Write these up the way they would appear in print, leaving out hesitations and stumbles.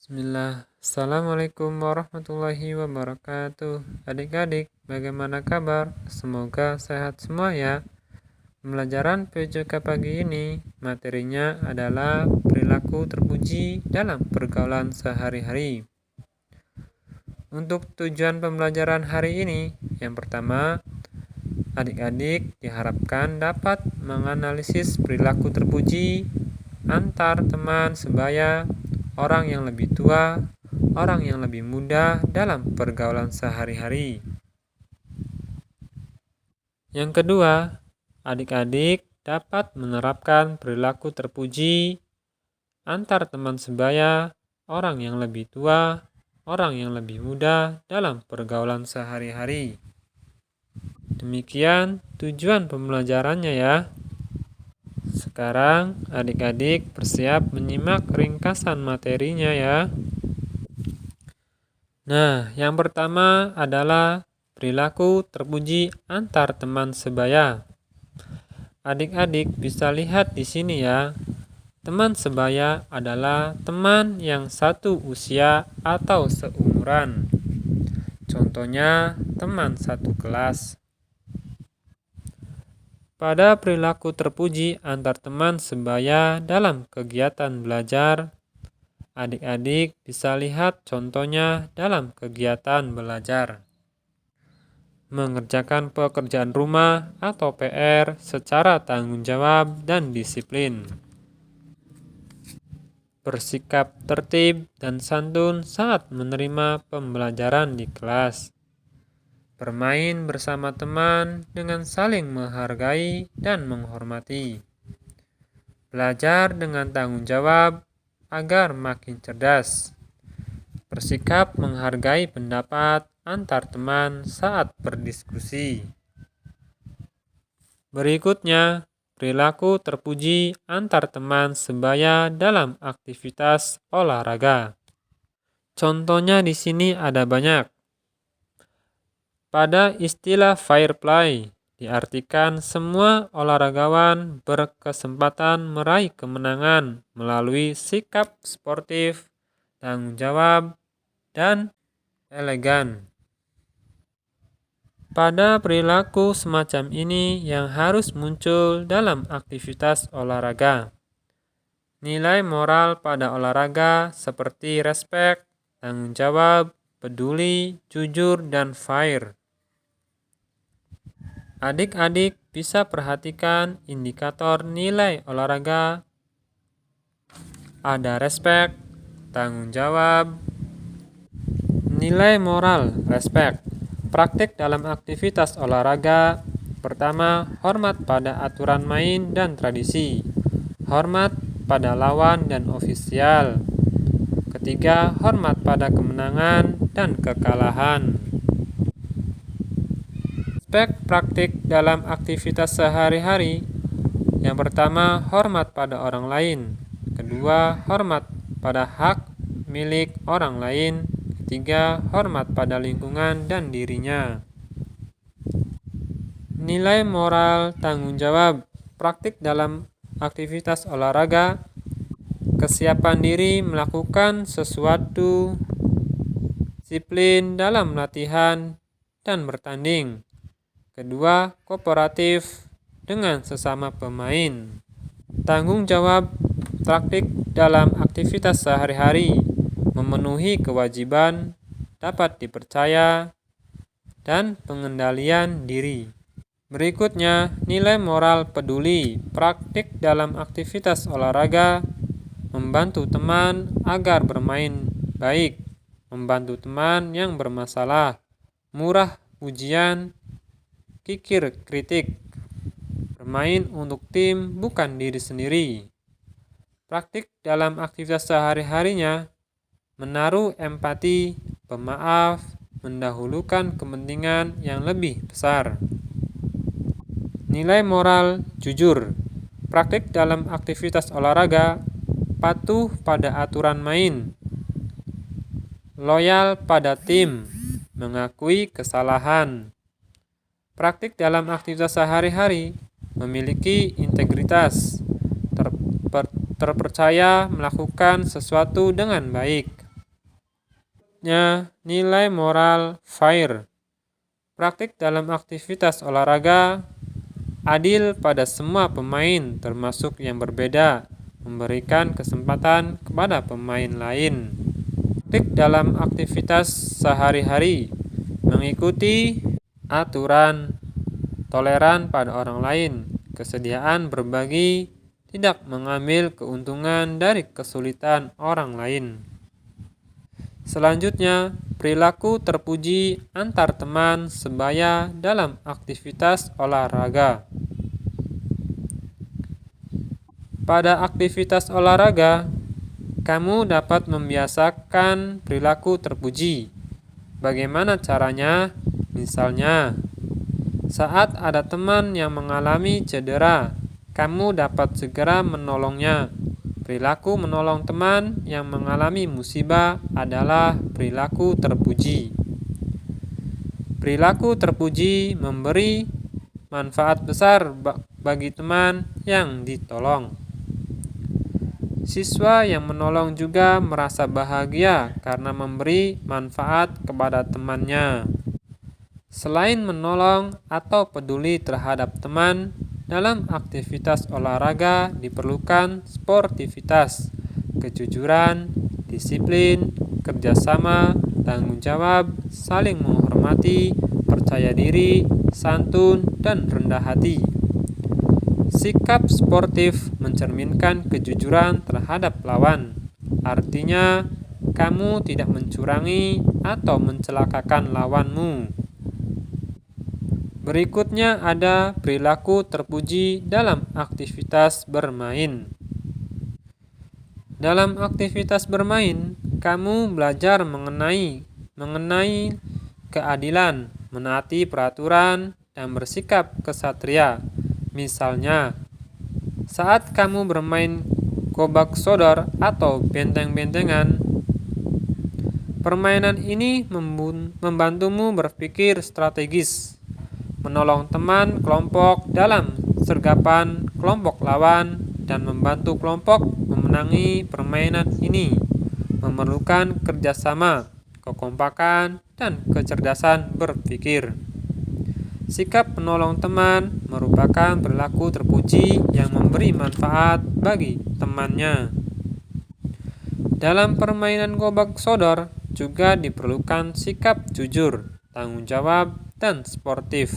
Bismillah. Assalamualaikum warahmatullahi wabarakatuh. Adik-adik, bagaimana kabar? Semoga sehat semua ya. Pembelajaran PJK pagi ini, materinya adalah perilaku terpuji dalam pergaulan sehari-hari. Untuk tujuan pembelajaran hari ini, yang pertama, adik-adik diharapkan dapat menganalisis perilaku terpuji antar teman sebaya, orang yang lebih tua, orang yang lebih muda dalam pergaulan sehari-hari. Yang kedua, adik-adik dapat menerapkan perilaku terpuji antar teman sebaya, orang yang lebih tua, orang yang lebih muda dalam pergaulan sehari-hari. Demikian tujuan pembelajarannya ya. Sekarang adik-adik bersiap menyimak ringkasan materinya ya. Nah, yang pertama adalah perilaku terpuji antar teman sebaya. Adik-adik bisa lihat di sini ya. Teman sebaya adalah teman yang satu usia atau seumuran. Contohnya, teman satu kelas. Pada perilaku terpuji antar teman sebaya dalam kegiatan belajar, adik-adik bisa lihat contohnya dalam kegiatan belajar. Mengerjakan pekerjaan rumah atau PR secara tanggung jawab dan disiplin. Bersikap tertib dan santun saat menerima pembelajaran di kelas. Bermain bersama teman dengan saling menghargai dan menghormati. Belajar dengan tanggung jawab agar makin cerdas. Bersikap menghargai pendapat antar teman saat berdiskusi. Berikutnya, perilaku terpuji antar teman sebaya dalam aktivitas olahraga. Contohnya di sini ada banyak. Pada istilah fair play, diartikan semua olahragawan berkesempatan meraih kemenangan melalui sikap sportif, tanggung jawab, dan elegan. Pada perilaku semacam ini yang harus muncul dalam aktivitas olahraga. Nilai moral pada olahraga seperti respek, tanggung jawab, peduli, jujur, dan fair. Adik-adik bisa perhatikan indikator nilai olahraga. Ada respek, tanggung jawab, nilai moral, respek. Praktik dalam aktivitas olahraga. Pertama, hormat pada aturan main dan tradisi. Hormat pada lawan dan ofisial. Ketiga, hormat pada kemenangan dan kekalahan. Aspek praktik dalam aktivitas sehari-hari. Yang pertama, hormat pada orang lain. Kedua, hormat pada hak milik orang lain. Ketiga, hormat pada lingkungan dan dirinya. Nilai moral tanggung jawab. Praktik dalam aktivitas olahraga. Kesiapan diri melakukan sesuatu. Disiplin dalam latihan dan bertanding. Kedua, kooperatif dengan sesama pemain. Tanggung jawab praktik dalam aktivitas sehari-hari, memenuhi kewajiban, dapat dipercaya, dan pengendalian diri. Berikutnya, nilai moral peduli. Praktik dalam aktivitas olahraga, membantu teman agar bermain baik, membantu teman yang bermasalah, murah ujian, kikir kritik, bermain untuk tim bukan diri sendiri. Praktik dalam aktivitas sehari-harinya, menaruh empati, pemaaf, mendahulukan kepentingan yang lebih besar. Nilai moral jujur. Praktik dalam aktivitas olahraga, patuh pada aturan main, loyal pada tim, mengakui kesalahan. Praktik dalam aktivitas sehari-hari, memiliki integritas, terpercaya melakukan sesuatu dengan baik. Selanjutnya, nilai moral fair. Praktik dalam aktivitas olahraga adil pada semua pemain, termasuk yang berbeda, memberikan kesempatan kepada pemain lain. Praktik dalam aktivitas sehari-hari, mengikuti aturan, toleran pada orang lain, kesediaan berbagi, tidak mengambil keuntungan dari kesulitan orang lain. Selanjutnya, perilaku terpuji antar teman sebaya dalam aktivitas olahraga. Pada aktivitas olahraga, kamu dapat membiasakan perilaku terpuji. Bagaimana caranya? Misalnya, saat ada teman yang mengalami cedera, kamu dapat segera menolongnya. Perilaku menolong teman yang mengalami musibah adalah perilaku terpuji. Perilaku terpuji memberi manfaat besar bagi teman yang ditolong. Siswa yang menolong juga merasa bahagia karena memberi manfaat kepada temannya. Selain menolong atau peduli terhadap teman, dalam aktivitas olahraga diperlukan sportivitas, kejujuran, disiplin, kerjasama, tanggung jawab, saling menghormati, percaya diri, santun, dan rendah hati. Sikap sportif mencerminkan kejujuran terhadap lawan. Artinya, kamu tidak mencurangi atau mencelakakan lawanmu. Berikutnya ada perilaku terpuji dalam aktivitas bermain. Dalam aktivitas bermain, kamu belajar mengenai keadilan, menaati peraturan, dan bersikap kesatria. Misalnya, saat kamu bermain gobak sodor atau benteng-bentengan, permainan ini membantumu berpikir strategis, menolong teman kelompok dalam sergapan kelompok lawan, dan membantu kelompok memenangi permainan ini. Memerlukan kerjasama, kekompakan, dan kecerdasan berpikir. Sikap menolong teman merupakan perilaku terpuji yang memberi manfaat bagi temannya. Dalam permainan gobak sodor juga diperlukan sikap jujur, tanggung jawab, dan sportif.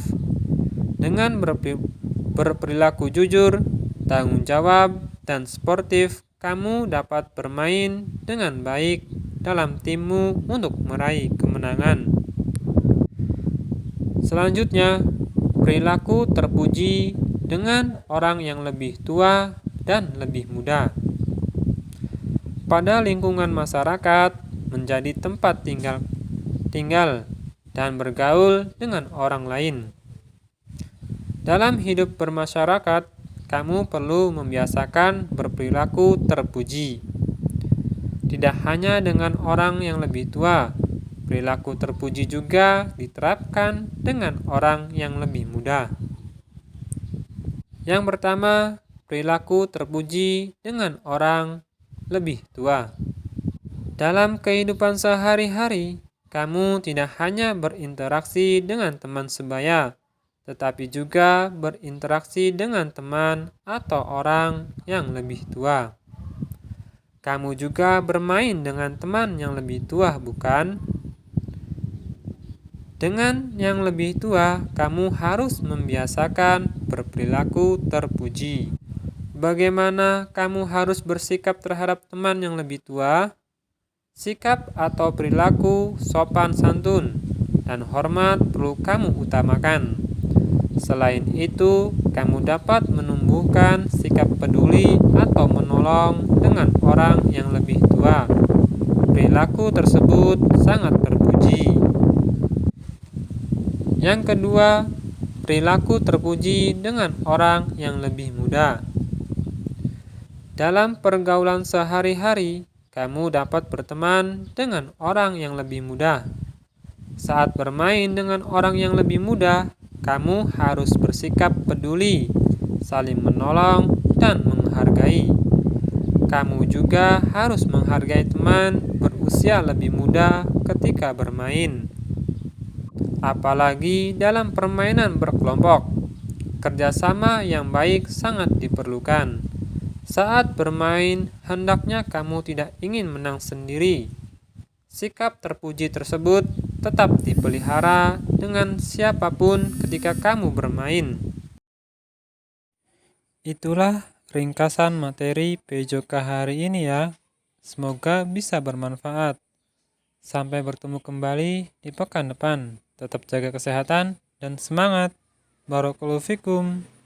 Dengan berperilaku jujur, tanggung jawab, dan sportif, kamu dapat bermain dengan baik dalam timmu untuk meraih kemenangan. Selanjutnya, perilaku terpuji dengan orang yang lebih tua dan lebih muda. Pada lingkungan masyarakat, menjadi tempat tinggal dan bergaul dengan orang lain. Dalam hidup bermasyarakat, kamu perlu membiasakan berperilaku terpuji. Tidak hanya dengan orang yang lebih tua, perilaku terpuji juga diterapkan dengan orang yang lebih muda. Yang pertama, perilaku terpuji dengan orang lebih tua. Dalam kehidupan sehari-hari, kamu tidak hanya berinteraksi dengan teman sebaya, tetapi juga berinteraksi dengan teman atau orang yang lebih tua. Kamu juga bermain dengan teman yang lebih tua, bukan? Dengan yang lebih tua, kamu harus membiasakan berperilaku terpuji. Bagaimana kamu harus bersikap terhadap teman yang lebih tua? Sikap atau perilaku sopan santun dan hormat perlu kamu utamakan. Selain itu, kamu dapat menumbuhkan sikap peduli atau menolong dengan orang yang lebih tua. Perilaku tersebut sangat terpuji. Yang kedua, perilaku terpuji dengan orang yang lebih muda. Dalam pergaulan sehari-hari, kamu dapat berteman dengan orang yang lebih muda. Saat bermain dengan orang yang lebih muda, kamu harus bersikap peduli, saling menolong, dan menghargai. Kamu juga harus menghargai teman usia lebih muda ketika bermain. Apalagi dalam permainan berkelompok, kerjasama yang baik sangat diperlukan. Saat bermain, hendaknya kamu tidak ingin menang sendiri. Sikap terpuji tersebut tetap dipelihara dengan siapapun ketika kamu bermain. Itulah ringkasan materi PJOK hari ini ya. Semoga bisa bermanfaat. Sampai bertemu kembali di pekan depan. Tetap jaga kesehatan dan semangat. Barakallahu fikum.